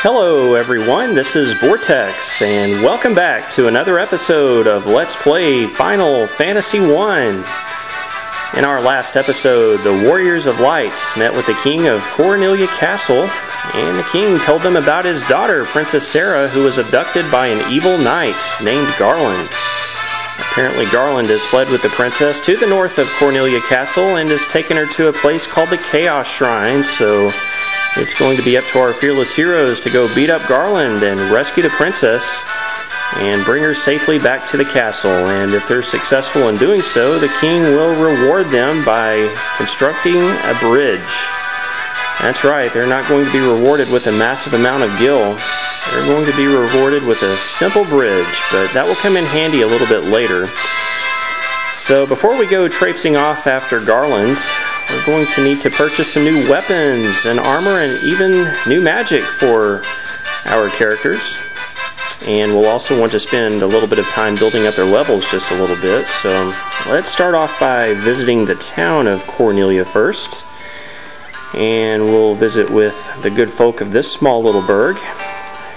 Hello everyone, this is Vortex, and welcome back to another episode of Let's Play Final Fantasy I. In our last episode, the Warriors of Light met with the King of Cornelia Castle, and the King told them about his daughter, Princess Sarah, who was abducted by an evil knight named Garland. Apparently Garland has fled with the princess to the north of Cornelia Castle and has taken her to a place called the Chaos Shrine, so it's going to be up to our fearless heroes to go beat up Garland and rescue the princess and bring her safely back to the castle. And if they're successful in doing so, the king will reward them by constructing a bridge. That's right, they're not going to be rewarded with a massive amount of gil. They're going to be rewarded with a simple bridge, but that will come in handy a little bit later. So before we go traipsing off after Garland, we're going to need to purchase some new weapons and armor and even new magic for our characters. And we'll also want to spend a little bit of time building up their levels just a little bit. So let's start off by visiting the town of Cornelia first. And we'll visit with the good folk of this small little burg.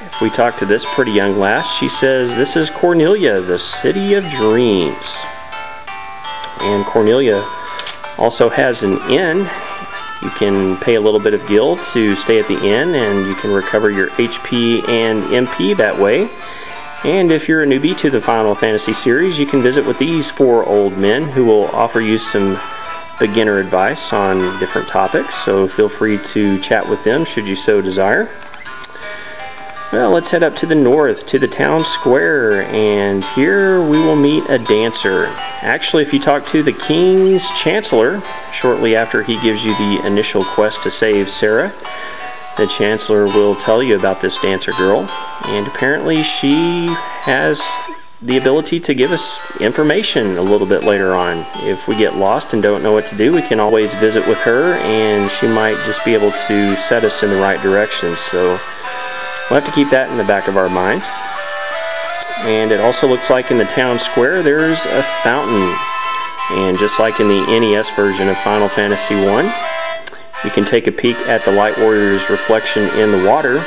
If we talk to this pretty young lass, she says this is Cornelia, the city of dreams. And Cornelia also has an inn. You can pay a little bit of gil to stay at the inn, and you can recover your HP and MP that way. And if you're a newbie to the Final Fantasy series, you can visit with these four old men who will offer you some beginner advice on different topics, so feel free to chat with them should you so desire. Well, let's head up to the north, to the town square, and here we will meet a dancer. Actually, if you talk to the King's Chancellor, shortly after he gives you the initial quest to save Sarah, the Chancellor will tell you about this dancer girl, and apparently she has the ability to give us information a little bit later on. If we get lost and don't know what to do, we can always visit with her, and she might just be able to set us in the right direction. So we'll have to keep that in the back of our minds. And it also looks like in the town square there's a fountain. And just like in the NES version of Final Fantasy I, you can take a peek at the Light Warrior's reflection in the water.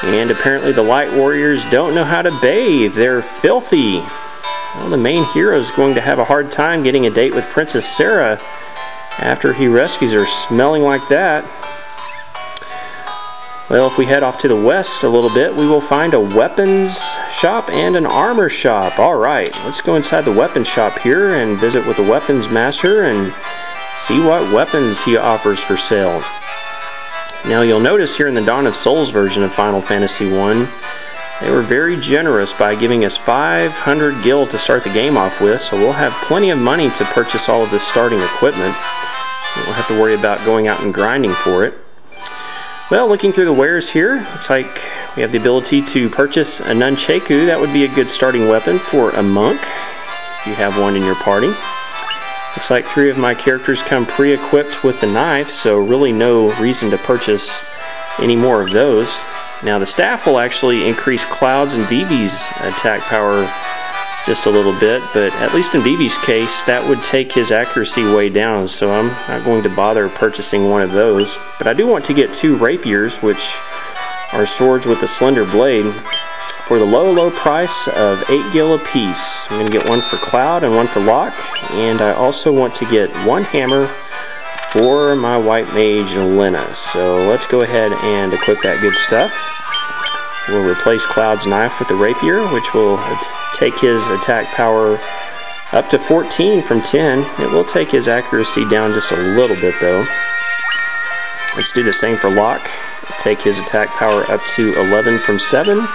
And apparently the Light Warriors don't know how to bathe. They're filthy. Well, the main hero is going to have a hard time getting a date with Princess Sarah after he rescues her smelling like that. Well, if we head off to the west a little bit, we will find a weapons shop and an armor shop. Alright, let's go inside the weapons shop here and visit with the weapons master and see what weapons he offers for sale. Now, you'll notice here in the Dawn of Souls version of Final Fantasy I, they were very generous by giving us 500 gil to start the game off with, so we'll have plenty of money to purchase all of this starting equipment. We won't have to worry about going out and grinding for it. Well, looking through the wares here, looks like we have the ability to purchase a nunchaku. That would be a good starting weapon for a monk, if you have one in your party. Looks like 3 of my characters come pre-equipped with the knife, so really no reason to purchase any more of those. Now the staff will actually increase Cloud's and Vivi's attack power just a little bit, but at least in Vivi's case, that would take his accuracy way down, so I'm not going to bother purchasing one of those. But I do want to get 2 rapiers, which are swords with a slender blade, for the low price of 8 gil apiece. I'm going to get one for Cloud and one for Locke, and I also want to get 1 hammer for my white mage Lena. So let's go ahead and equip that good stuff. We'll replace Cloud's knife with the rapier, which will take his attack power up to 14 from 10. It will take his accuracy down just a little bit though. Let's do the same for Locke. Take his attack power up to 11 from 7.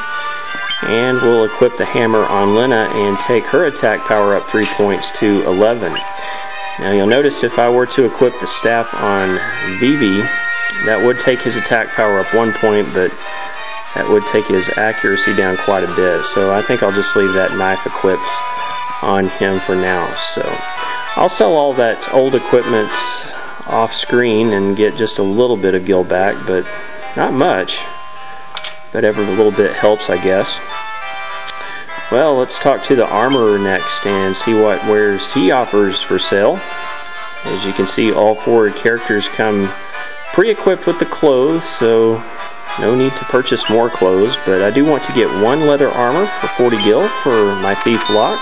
And we'll equip the hammer on Lena and take her attack power up 3 points to 11. Now you'll notice if I were to equip the staff on Vivi, that would take his attack power up 1 point, but that would take his accuracy down quite a bit. So I think I'll just leave that knife equipped on him for now. So I'll sell all that old equipment off screen and get just a little bit of gil back, but not much. But every little bit helps, I guess. Well, let's talk to the armorer next and see what wares he offers for sale. As you can see, all 4 characters come pre-equipped with the clothes, so No need to purchase more clothes, but I do want to get 1 leather armor for 40 gil for my thief lock.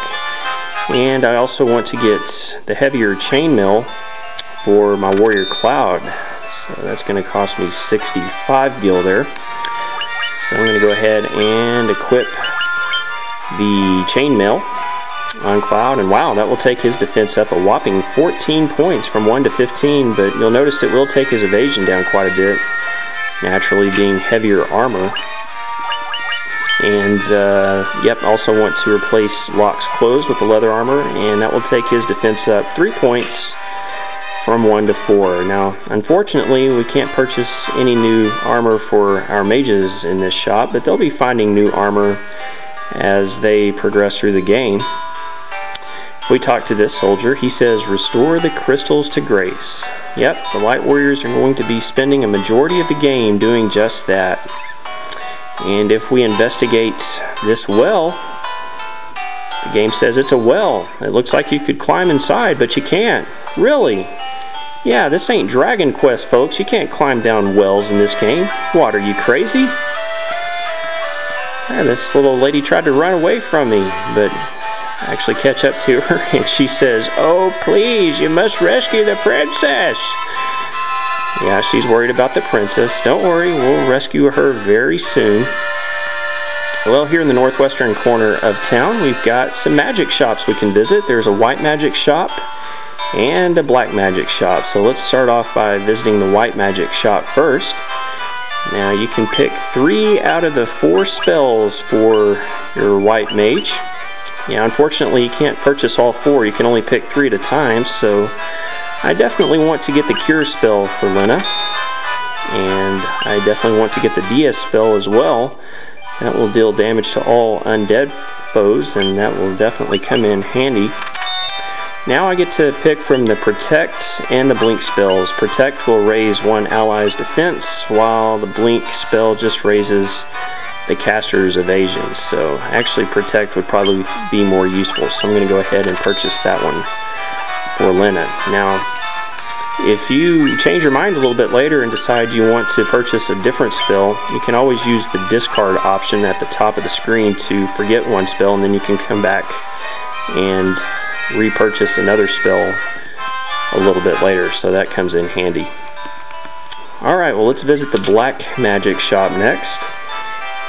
And I also want to get the heavier chainmail for my warrior cloud. So that's going to cost me 65 gil there. So I'm going to go ahead and equip the chainmail on Cloud, and wow, that will take his defense up a whopping 14 points from 1 to 15, but you'll notice it will take his evasion down quite a bit, naturally being heavier armor. And yep, also want to replace Locke's clothes with the leather armor, and that will take his defense up 3 points from 1 to 4. Now, unfortunately, we can't purchase any new armor for our mages in this shop, but they'll be finding new armor as they progress through the game. If we talk to this soldier, he says, restore the crystals to grace. Yep, the Light Warriors are going to be spending a majority of the game doing just that. And if we investigate this well, the game says it's a well. It looks like you could climb inside, but you can't. Really? Yeah, this ain't Dragon Quest, folks. You can't climb down wells in this game. What, are you crazy? Yeah, this little lady tried to run away from me, but I actually catch up to her, and she says, oh, please, you must rescue the princess. Yeah, she's worried about the princess. Don't worry, we'll rescue her very soon. Well, here in the northwestern corner of town, we've got some magic shops we can visit. There's a white magic shop and a black magic shop. So let's start off by visiting the white magic shop first. Now you can pick 3 out of the 4 spells for your white mage. Yeah, unfortunately you can't purchase all 4. You can only pick 3 at a time, so I definitely want to get the cure spell for Lena, and I definitely want to get the DS spell as well. That will deal damage to all undead foes, and that will definitely come in handy. Now I get to pick from the Protect and the Blink spells. Protect will raise one ally's defense, while the Blink spell just raises the caster's evasion. So actually Protect would probably be more useful, so I'm going to go ahead and purchase that one for Lena. Now, if you change your mind a little bit later and decide you want to purchase a different spell, you can always use the discard option at the top of the screen to forget one spell, and then you can come back and repurchase another spell a little bit later, so that comes in handy. Alright, well, let's visit the black magic shop next,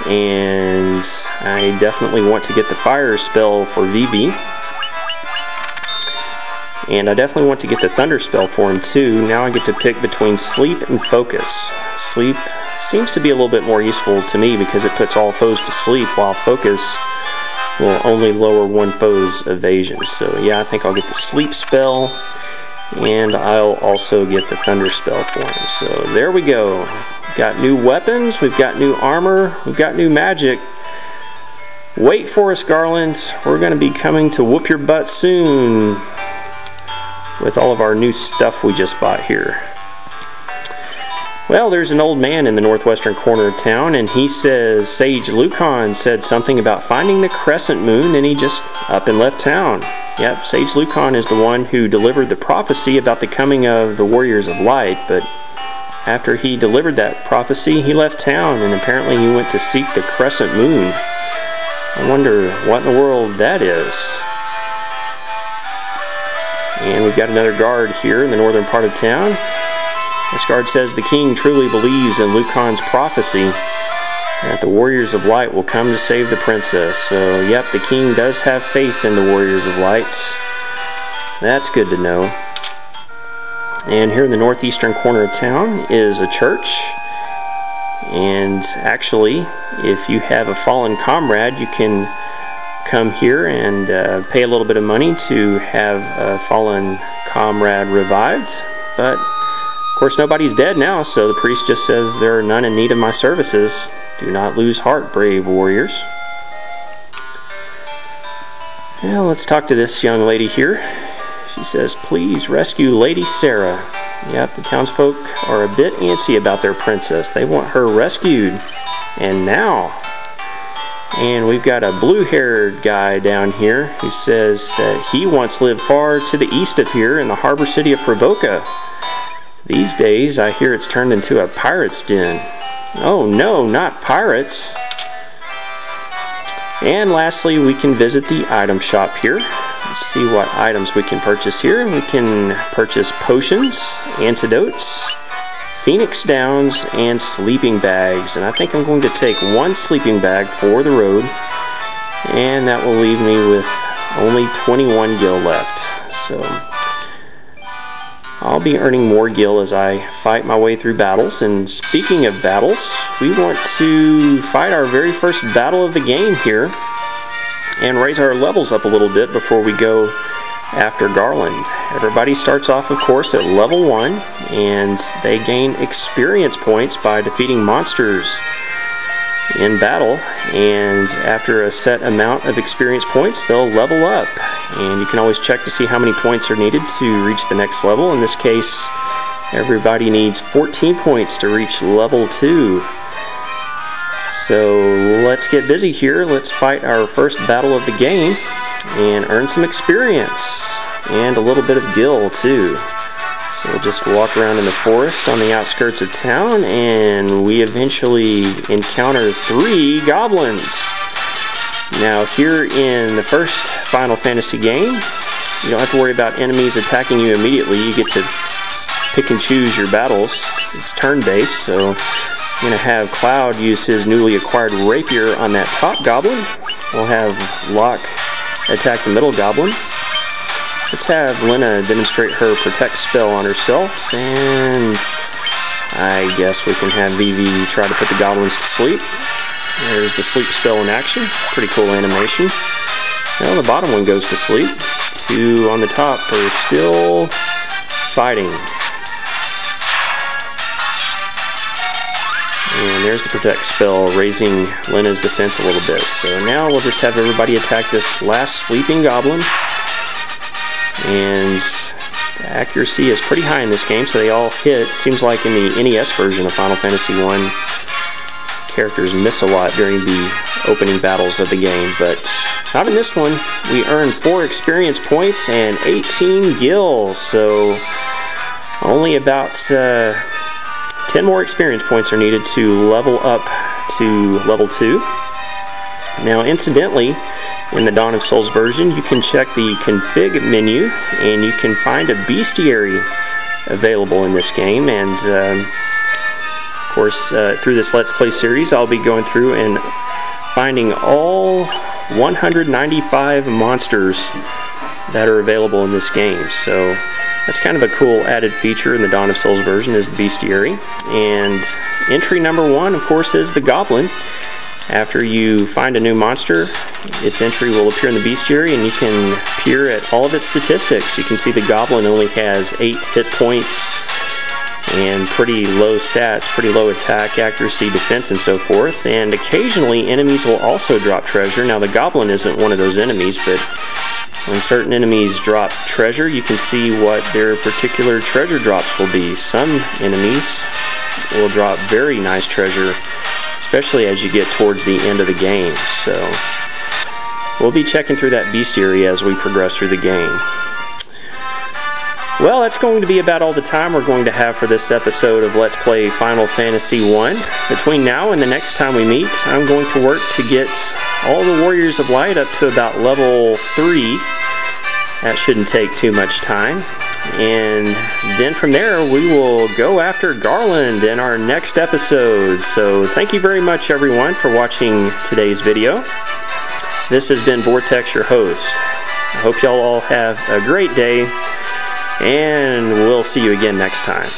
and I definitely want to get the fire spell for Vivi, and I definitely want to get the thunder spell for him too. Now I get to pick between sleep and focus. Sleep seems to be a little bit more useful to me because it puts all foes to sleep, while focus will only lower one foe's evasion. So yeah, I think I'll get the sleep spell, and I'll also get the thunder spell for him. So there we go. We've got new weapons, we've got new armor, we've got new magic. Wait for us, Garland. We're going to be coming to whoop your butt soon with all of our new stuff we just bought here. Well, there's an old man in the northwestern corner of town, and he says Sage Lucan said something about finding the crescent moon, and he just up and left town. Yep, Sage Lucan is the one who delivered the prophecy about the coming of the Warriors of Light, but after he delivered that prophecy, he left town, and apparently he went to seek the crescent moon. I wonder what in the world that is. And we've got another guard here in the northern part of town. This guard says the king truly believes in Lucan's prophecy that the Warriors of Light will come to save the princess. So, yep, the king does have faith in the Warriors of Light. That's good to know. And here in the northeastern corner of town is a church. And actually, if you have a fallen comrade, you can come here and pay a little bit of money to have a fallen comrade revived. But of course, nobody's dead now, so the priest just says there are none in need of my services. Do not lose heart, brave warriors. Well, let's talk to this young lady here. She says, please rescue Lady Sarah. Yep, the townsfolk are a bit antsy about their princess. They want her rescued. And now. And we've got a blue-haired guy down here who says that he once lived far to the east of here in the harbor city of Provoca. These days, I hear it's turned into a pirate's den. Oh no, not pirates! And lastly, we can visit the item shop here. Let's see what items we can purchase here. We can purchase potions, antidotes, phoenix downs, and sleeping bags. And I think I'm going to take one sleeping bag for the road, and that will leave me with only 21 gil left. So I'll be earning more gil as I fight my way through battles. And speaking of battles, we want to fight our very first battle of the game here and raise our levels up a little bit before we go after Garland. Everybody starts off, of course, at level 1, and they gain experience points by defeating monsters in battle, and after a set amount of experience points, they'll level up. And you can always check to see how many points are needed to reach the next level. In this case, everybody needs 14 points to reach level 2. So let's get busy here. Let's fight our first battle of the game and earn some experience and a little bit of gil too. So we'll just walk around in the forest on the outskirts of town, and we eventually encounter 3 goblins. Now here in the first Final Fantasy game, you don't have to worry about enemies attacking you immediately. You get to pick and choose your battles. It's turn-based, so I'm going to have Cloud use his newly acquired rapier on that top goblin. We'll have Locke attack the middle goblin. Let's have Lena demonstrate her protect spell on herself, and I guess we can have Vivi try to put the goblins to sleep. There's the sleep spell in action. Pretty cool animation. Now the bottom one goes to sleep. 2 on the top are still fighting. And there's the protect spell, raising Lena's defense a little bit. So now we'll just have everybody attack this last sleeping goblin. And the accuracy is pretty high in this game, so they all hit. Seems like in the NES version of Final Fantasy I, characters miss a lot during the opening battles of the game, but not in this one. We earned 4 experience points and 18 gil, so only about 10 more experience points are needed to level up to level 2. Now, incidentally, in the Dawn of Souls version, you can check the config menu and you can find a bestiary available in this game. And of course, through this Let's Play series, I'll be going through and finding all 195 monsters that are available in this game. So that's kind of a cool added feature in the Dawn of Souls version, is the bestiary. And entry number 1, of course, is the goblin. After you find a new monster, its entry will appear in the bestiary, and you can peer at all of its statistics. You can see the goblin only has 8 hit points and pretty low stats, pretty low attack, accuracy, defense, and so forth. And occasionally enemies will also drop treasure. Now the goblin isn't one of those enemies, but when certain enemies drop treasure, you can see what their particular treasure drops will be. Some enemies will drop very nice treasure, especially as you get towards the end of the game. So we'll be checking through that bestiary as we progress through the game. Well, that's going to be about all the time we're going to have for this episode of Let's Play Final Fantasy I. Between now and the next time we meet, I'm going to work to get all the Warriors of Light up to about level 3. That shouldn't take too much time. And then from there, we will go after Garland in our next episode. So thank you very much, everyone, for watching today's video. This has been Vortex, your host. I hope y'all all have a great day, and we'll see you again next time.